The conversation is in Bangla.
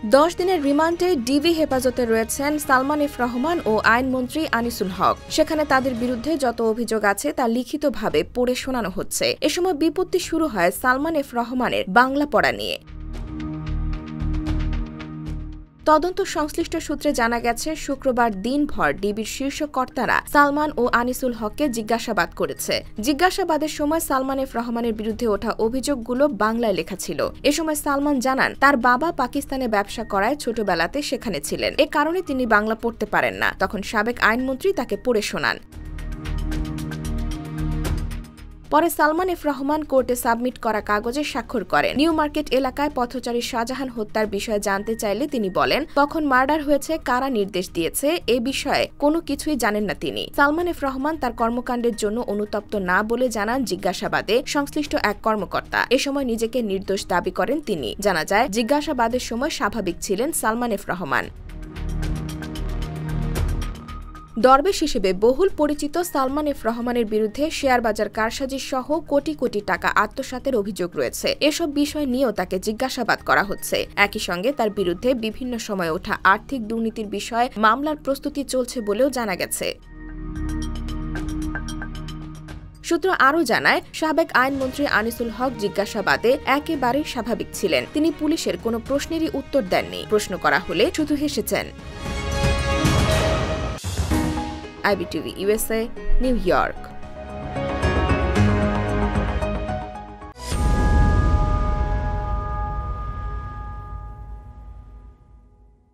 10 দিনের রিমান্ডে ডিবি হেফাজতে রয়েছেন সালমান এফ রহমান ও আইনমন্ত্রী আনিসুল হক। সেখানে তাদের বিরুদ্ধে যত অভিযোগ আছে তা লিখিতভাবে পড়ে শোনানো হচ্ছে। এ সময় বিপত্তি শুরু হয় সালমান এফ রহমানের বাংলা পড়া নিয়ে। তদন্ত সংশ্লিষ্ট সূত্রে জানা গেছে, শুক্রবার দিনভর ডিবির শীর্ষ কর্তারা সালমান ও আনিসুল হককে জিজ্ঞাসাবাদ করেছে। জিজ্ঞাসাবাদের সময় সালমান এফ রহমানের বিরুদ্ধে ওঠা অভিযোগগুলো বাংলায় লেখা ছিল। এ সময় সালমান জানান, তার বাবা পাকিস্তানে ব্যবসা করায় ছোটবেলাতে সেখানে ছিলেন, এ কারণে তিনি বাংলা পড়তে পারেন না। তখন সাবেক আইনমন্ত্রী তাকে পড়ে শোনান। পরে সালমান এফ রহমান কোর্টে সাবমিট করা কাগজে স্বাক্ষর করেন। নিউ মার্কেট এলাকায় পথচারী শাহজাহান হত্যার বিষয়ে জানতে চাইলে তিনি বলেন, তখন মার্ডার হয়েছে, কারা নির্দেশ দিয়েছে এ বিষয়ে কোনো কিছুই জানেন না তিনি। সালমান এফ রহমান তার কর্মকাণ্ডের জন্য অনুতপ্ত না বলে জানান জিজ্ঞাসাবাদে সংশ্লিষ্ট এক কর্মকর্তা। এ সময় নিজেকে নির্দোষ দাবি করেন তিনি। জানা যায়, জিজ্ঞাসাবাদের সময় স্বাভাবিক ছিলেন সালমান এফ রহমান। দরবেশ হিসেবে বহুল পরিচিত সালমান এফ রহমানের বিরুদ্ধে শেয়ার বাজার কারসাজি সহ কোটি কোটি টাকা আত্মসাতের অভিযোগ রয়েছে। এসব বিষয় নিয়েও তাকে জিজ্ঞাসাবাদ করা হচ্ছে। একই সঙ্গে তার বিরুদ্ধে বিভিন্ন সময় ওঠা আর্থিক দুর্নীতির বিষয়ে মামলার প্রস্তুতি চলছে বলেও জানা গেছে। সূত্র আরও জানায়, সাবেক আইনমন্ত্রী আনিসুল হক জিজ্ঞাসাবাদে একেবারেই স্বাভাবিক ছিলেন। তিনি পুলিশের কোনো প্রশ্নেরই উত্তর দেননি। প্রশ্ন করা হলে শুধু হেসেছেন। IBTV USA, New York।